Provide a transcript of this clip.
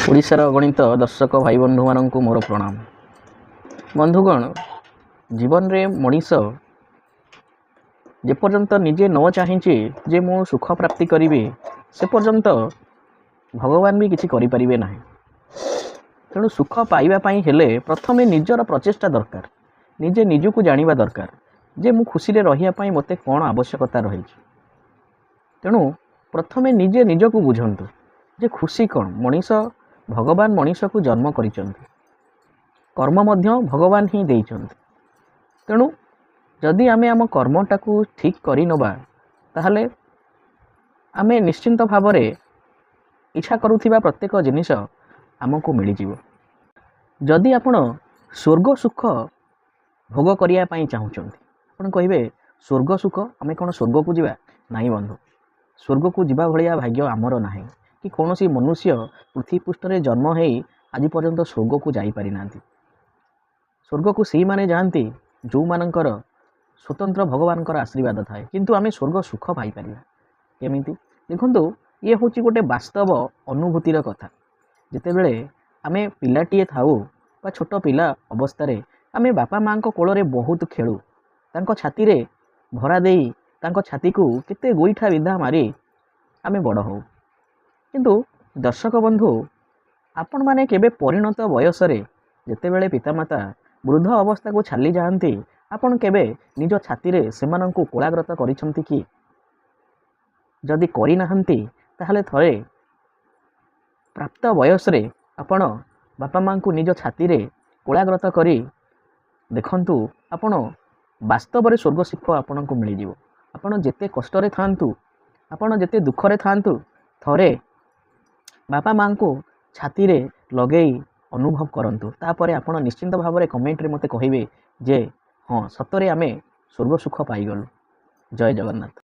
ଓଡ଼ିଶାର ଅଗଣିତ ଦର୍ଶକ ଭାଇ ବନ୍ଧୁମାନଙ୍କୁ ମୋର ପ୍ରଣାମ। ବନ୍ଧୁଗଣ, ଜୀବନରେ ମଣିଷ ଯେପର୍ଯ୍ୟନ୍ତ ନିଜେ ନ ଚାହିଁଛି ଯେ ମୁଁ ସୁଖ ପ୍ରାପ୍ତି କରିବି, ସେ ପର୍ଯ୍ୟନ୍ତ ଭଗବାନ ବି କିଛି କରିପାରିବେ ନାହିଁ। ତେଣୁ ସୁଖ ପାଇବା ପାଇଁ ହେଲେ ପ୍ରଥମେ ନିଜର ପ୍ରଚେଷ୍ଟା ଦରକାର। ନିଜେ ନିଜକୁ ଜାଣିବା ଦରକାର ଯେ ମୁଁ ଖୁସିରେ ରହିବା ପାଇଁ ମୋତେ କ'ଣ ଆବଶ୍ୟକତା ରହିଛି। ତେଣୁ ପ୍ରଥମେ ନିଜେ ନିଜକୁ ବୁଝନ୍ତୁ ଯେ ଖୁସି କ'ଣ। ଭଗବାନ ମଣିଷକୁ ଜନ୍ମ କରିଛନ୍ତି, କର୍ମ ମଧ୍ୟ ଭଗବାନ ହିଁ ଦେଇଛନ୍ତି। ତେଣୁ ଯଦି ଆମେ ଆମ କର୍ମଟାକୁ ଠିକ୍ କରିନେବା, ତାହେଲେ ଆମେ ନିଶ୍ଚିନ୍ତ ଭାବରେ ଇଚ୍ଛା କରୁଥିବା ପ୍ରତ୍ୟେକ ଜିନିଷ ଆମକୁ ମିଳିଯିବ। ଯଦି ଆପଣ ସ୍ୱର୍ଗ ସୁଖ ଭୋଗ କରିବା ପାଇଁ ଚାହୁଁଛନ୍ତି, ଆପଣ କହିବେ ସ୍ୱର୍ଗ ସୁଖ, ଆମେ କ'ଣ ସ୍ୱର୍ଗକୁ ଯିବା? ନାହିଁ ବନ୍ଧୁ, ସ୍ୱର୍ଗକୁ ଯିବା ଭଳିଆ ଭାଗ୍ୟ ଆମର ନାହିଁ, କି କୌଣସି ମନୁଷ୍ୟ ପୃଥିବୀ ପୃଷ୍ଠରେ ଜନ୍ମ ହେଇ ଆଜି ପର୍ଯ୍ୟନ୍ତ ସ୍ୱର୍ଗକୁ ଯାଇପାରିନାହାନ୍ତି। ସ୍ୱର୍ଗକୁ ସେଇମାନେ ଯାଆନ୍ତି ଯେଉଁମାନଙ୍କର ସ୍ୱତନ୍ତ୍ର ଭଗବାନଙ୍କର ଆଶୀର୍ବାଦ ଥାଏ। କିନ୍ତୁ ଆମେ ସ୍ୱର୍ଗ ସୁଖ ପାଇପାରିବା କେମିତି? ଦେଖନ୍ତୁ, ଇଏ ହେଉଛି ଗୋଟେ ବାସ୍ତବ ଅନୁଭୂତିର କଥା। ଯେତେବେଳେ ଆମେ ପିଲାଟିଏ ଥାଉ ବା ଛୋଟ ପିଲା ଅବସ୍ଥାରେ ଆମେ ବାପା ମାଆଙ୍କ କୋଳରେ ବହୁତ ଖେଳୁ, ତାଙ୍କ ଛାତିରେ ଭରା ଦେଇ ତାଙ୍କ ଛାତିକୁ କେତେ ଗୋଇଠା ବିନ୍ଧା ମାରି ଆମେ ବଡ଼ ହଉ। କିନ୍ତୁ ଦର୍ଶକ ବନ୍ଧୁ, ଆପଣମାନେ କେବେ ପରିଣତ ବୟସରେ ଯେତେବେଳେ ପିତାମାତା ବୃଦ୍ଧ ଅବସ୍ଥାକୁ ଚାଲି ଯାଆନ୍ତି, ଆପଣ କେବେ ନିଜ ଛାତିରେ ସେମାନଙ୍କୁ କୋଳାଗ୍ରତ କରିଛନ୍ତି କି? ଯଦି କରିନାହାନ୍ତି, ତାହେଲେ ଥରେ ପ୍ରାପ୍ତ ବୟସରେ ଆପଣ ବାପା ମାଆଙ୍କୁ ନିଜ ଛାତିରେ କୋଳାଗ୍ରତ କରି ଦେଖନ୍ତୁ, ଆପଣ ବାସ୍ତବରେ ସ୍ୱର୍ଗ ସୁଖ ଆପଣଙ୍କୁ ମିଳିଯିବ। ଆପଣ ଯେତେ କଷ୍ଟରେ ଥାଆନ୍ତୁ, ଆପଣ ଯେତେ ଦୁଃଖରେ ଥାଆନ୍ତୁ, ଥରେ ବାପା ମାଆଙ୍କୁ ଛାତିରେ ଲଗେଇ ଅନୁଭବ କରନ୍ତୁ। ତାପରେ ଆପଣ ନିଶ୍ଚିନ୍ତ ଭାବରେ କମେଣ୍ଟରେ ମୋତେ କହିବେ ଯେ ହଁ, ସତରେ ଆମେ ସ୍ୱର୍ଗ ସୁଖ ପାଇଗଲୁ। ଜୟ ଜଗନ୍ନାଥ।